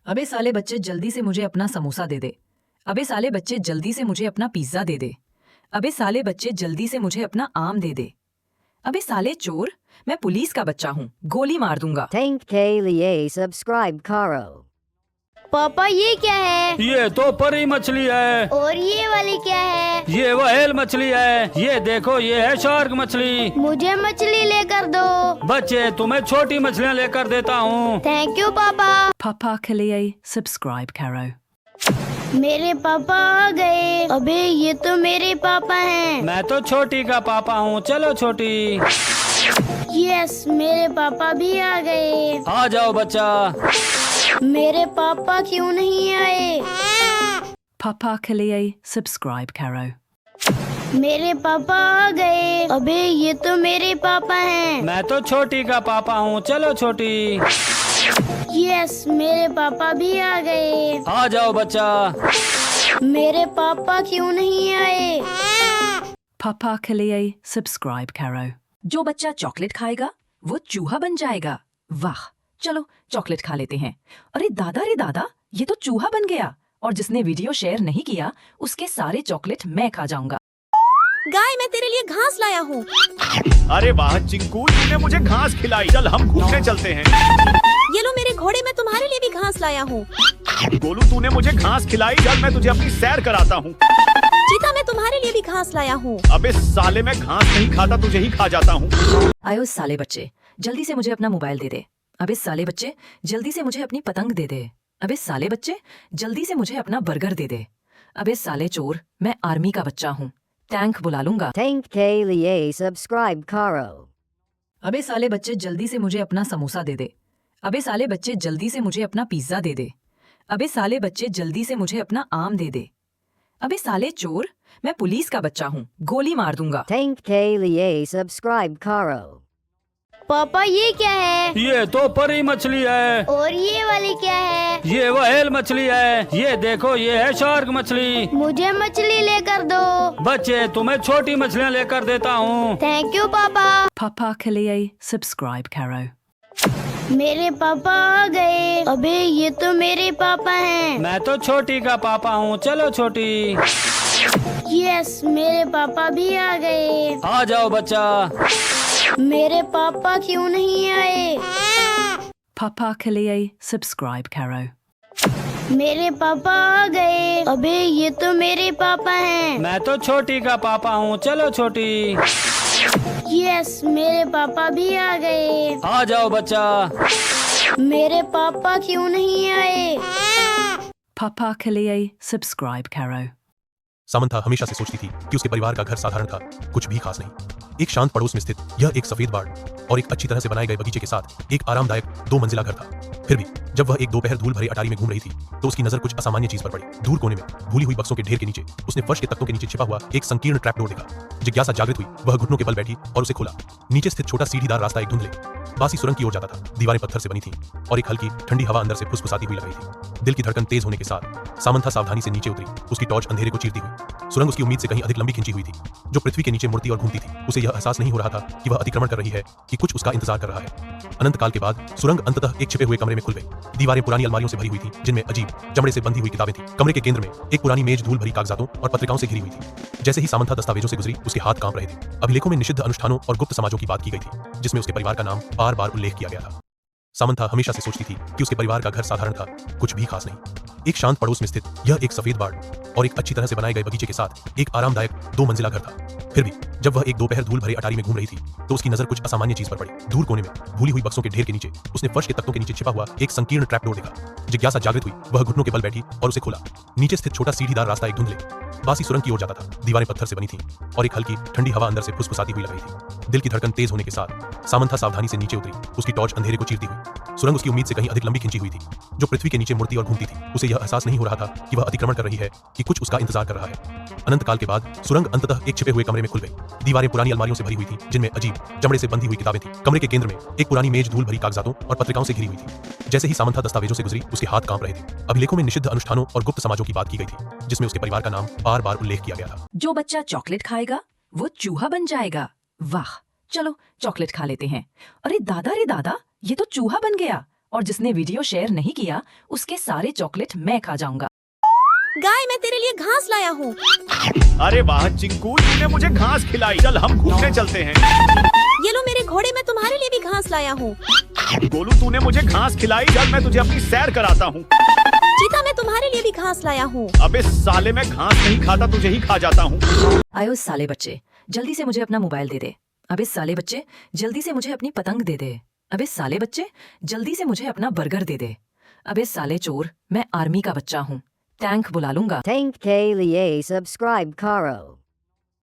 अबे साले बच्चे जल्दी से मुझे अपना समोसा दे दे। अबे साले बच्चे जल्दी से मुझे अपना पिज्जा दे दे। अबे साले बच्चे जल्दी से मुझे अपना आम दे दे। अबे साले चोर, मैं पुलिस का बच्चा हूँ, गोली मार दूंगा। Thank के लिए सब्सक्राइब करो। पापा ये क्या है? ये तो परी मछली है। और ये वाली क्या है? ये व्हेल मछली है। ये देखो ये है शार्क मछली। मुझे मछली लेकर दो। बच्चे तुम्हें छोटी मछलियाँ लेकर देता हूँ। थैंक यू पापा। पापा के लिए सब्सक्राइब करो। मेरे पापा आ गए। अबे ये तो मेरे पापा हैं। मैं तो छोटी का पापा हूँ। चलो छोटी। यस, मेरे पापा भी आ गए। आ जाओ बच्चा। मेरे पापा क्यों नहीं आए? पापा के लिए सब्सक्राइब करो। मेरे पापा आ गए। अबे ये तो मेरे पापा हैं। मैं तो छोटी का पापा हूँ। चलो छोटी। यस, मेरे पापा भी आ गए। आ जाओ बच्चा। मेरे पापा क्यों नहीं आए? पापा के लिए सब्सक्राइब करो। जो बच्चा चॉकलेट खाएगा वो चूहा बन जाएगा। वाह, चलो चॉकलेट खा लेते हैं। अरे दादा, ये तो चूहा बन गया। और जिसने वीडियो शेयर नहीं किया उसके सारे चॉकलेट मैं खा जाऊंगा। गाय, मैं तेरे लिए घास लाया हूँ। अरे वाह चिंकू, तूने मुझे घास खिलाई। चल हम घूमने चलते हैं। ये लो मेरे घोड़े, मैं तुम्हारे लिए भी घास लाया हूँ। गोलू, तूने मुझे घास खिलाई। चल मैं तुझे अपनी सैर कराता हूँ। चीता, मैं तुम्हारे लिए भी घास लाया हूँ। अबे साले, मैं घास नहीं खाता, तुझे ही खा जाता हूँ। आयो साले बच्चे, जल्दी से मुझे अपना मोबाइल दे दे। अबे साले बच्चे, जल्दी से मुझे अपनी पतंग दे दे। अबे साले बच्चे, जल्दी से मुझे अपना बर्गर दे दे। अबे साले चोर, मैं आर्मी का बच्चा हूँ, टैंक बुला लूंगा। Thank के लिए सब्सक्राइब करो। अबे साले बच्चे जल्दी से मुझे अपना समोसा दे दे। अबे साले बच्चे जल्दी से मुझे अपना पिज्जा दे दे। अबे साले बच्चे जल्दी से मुझे अपना आम दे दे। अबे साले चोर, मैं पुलिस का बच्चा हूँ, गोली मार दूंगा। Thank के लिए सब्सक्राइब करो। पापा ये क्या है? ये तो परी मछली है। और ये वाली क्या है? ये व्हेल मछली है। ये देखो ये है शार्क मछली। मुझे मछली लेकर दो। बच्चे तुम्हें छोटी मछलियाँ लेकर देता हूँ। थैंक यू पापा। पापा के लिए सब्सक्राइब करो। मेरे पापा आ गए। अबे ये तो मेरे पापा हैं। मैं तो छोटी का पापा हूँ। चलो छोटी। यस, मेरे पापा भी आ गए। आ जाओ बच्चा। मेरे पापा क्यों नहीं आए? पापा के लिए सब्सक्राइब करो। मेरे पापा आ गए। अबे ये तो मेरे पापा हैं। मैं तो छोटी का पापा हूँ। चलो छोटी। यस, मेरे पापा भी आ गए। आ जाओ बच्चा। मेरे पापा क्यों नहीं आए? पापा के लिए सब्सक्राइब करो। सामंथा हमेशा से सोचती थी कि उसके परिवार का घर साधारण था, कुछ भी खास नहीं। एक शांत पड़ोस में स्थित यह एक सफेद बाड़ और एक अच्छी तरह से बनाए गए बगीचे के साथ एक आरामदायक 2 मंजिला घर था। फिर भी जब वह एक दोपहर धूल भरी अटारी में घूम रही थी तो उसकी नजर कुछ असामान्य चीज पर पड़ी। दूर कोने में भूली हुई बक्सों के ढेर के नीचे उसने फर्श के तख्तों के नीचे छिपा हुआ एक संकीर्ण ट्रैप डोर देखा। जिज्ञासा जागृत हुई, वह घुटनों के बल बैठी और उसे खोला। नीचे स्थित छोटा सीढ़ीदार रास्ता एक धुंधले बासी सुरंग की ओर जाता था। दीवारें पत्थर से बनी थीं और एक हल्की ठंडी हवा अंदर से फुसफुसाती हुई लग रही थी। दिल की धड़कन तेज होने के साथ सामंथा सावधानी से नीचे उतरी। उसकी टॉर्च अंधेरे को चीरती हुई सुरंग उसकी उम्मीद से कहीं अधिक लंबी खिंची हुई थी, जो पृथ्वी के नीचे मुड़ती और घूमती थी। उसे यह एहसास नहीं हो रहा था कि वह अतिक्रमण कर रही है कि कुछ उसका इंतजार कर रहा है। अनंत काल के बाद सुरंग अंततः एक छिपे हुए कमरे में खुल गई। दीवारें पुरानी अलमारियों से भरी हुई थी जिनमें अजीब चमड़े से बंधी हुई किताबें थी। कमरे के केंद्र में एक पुरानी मेज धूल भरी कागजातों और पत्रिकाओं से घिरी हुई थी। जैसे ही सामंथा दस्तावेजों से गुजरी उसके हाथ कांप रहे थे। अभिलेखों में निषिद्ध अनुष्ठानों और गुप्त समाजों की बात की गई थी जिसमें उसके परिवार का नाम बार बार उल्लेख किया गया था। सामंथा हमेशा से सोचती थी कि उसके परिवार का घर साधारण था, कुछ भी खास नहीं। एक शांत पड़ोस में स्थित यह एक सफेद बाड़ और एक अच्छी तरह से बनाए गए बगीचे के साथ एक आरामदायक 2 मंजिला घर था। फिर भी जब वह एक दोपहर धूल भरी अटारी में घूम रही थी तो उसकी नजर कुछ असामान्य चीज पर पड़ी। दूर कोने में भूली हुई बक्सों के ढेर के नीचे उसने फर्श के तख्तों के नीचे छिपा हुआ एक संकीर्ण ट्रैप डोर देखा। जिज्ञासा जागृत हुई, वह घुटनों के बल बैठी और उसे खोला। नीचे स्थित छोटा सीढ़ीदार रास्ता एक धुंधले बासी सुरंग की ओर जाता था। दीवारें पत्थर से बनी थीं और एक हल्की ठंडी हवा अंदर से फुसफुसाती हुई लग रही थी। दिल की धड़कन तेज होने के साथ सामंथा सावधानी से नीचे उतरी। उसकी टॉर्च अंधेरे को चीरती हुई सुरंग उसकी उम्मीद से कहीं अधिक लंबी खिंची हुई थी, जो पृथ्वी के नीचे मुड़ती और घूमती थी। उसे यह एहसास नहीं हो रहा था कि वह अतिक्रमण कर रही है कि कुछ उसका इंतजार कर रहा है। अनंत काल के बाद सुरंग अंततः एक छिपे हुए कमरे में खुल गई। दीवारें पुरानी अलमारियों से भरी हुई थी जिनमें अजीब चमड़े से बंधी हुई किताबें थी। कमरे के केंद्र में एक पुरानी मेज धूल भरी कागजातों और पत्रिकाओं से घिरी हुई थी। जैसे ही सामंथा दस्तावेजों से गुजरी उसके हाथ कांप रहे थे। अभिलेखों में निषिद्ध अनुष्ठानों और गुप्त समाजों की बात की गई थी जिसमें उसके परिवार का नाम बार बार उल्लेख किया गया था। जो बच्चा चॉकलेट खाएगा वो चूहा बन जाएगा। वाह, चलो चॉकलेट खा लेते हैं। अरे दादा, ये तो चूहा बन गया। और जिसने वीडियो शेयर नहीं किया उसके सारे चॉकलेट मैं खा जाऊंगा। गाय मैं तेरे लिए घास लाया हूँ। अरे वाह चिंकू, तूने मुझे घास खिलाई। चल हम घूमने चलते हैं। ये लो मेरे घोड़े मैं तुम्हारे लिए भी घास लाया हूँ। गोलू तूने मुझे घास खिलाई। चल मैं तुझे अपनी सैर कराता हूँ। चीता मैं तुम्हारे लिए भी घास लाया हूँ। अबे साले, मैं घास नहीं खाता, तुझे ही खा जाता हूँ। आयो साले बच्चे, जल्दी से मुझे अपना मोबाइल दे दे। अबे साले बच्चे, जल्दी से मुझे अपनी पतंग दे दे। अबे साले बच्चे, जल्दी से मुझे अपना बर्गर दे दे। अबे साले चोर, मैं आर्मी का बच्चा हूँ, टैंक बुला लूंगा। Tank K Liye subscribe Karo.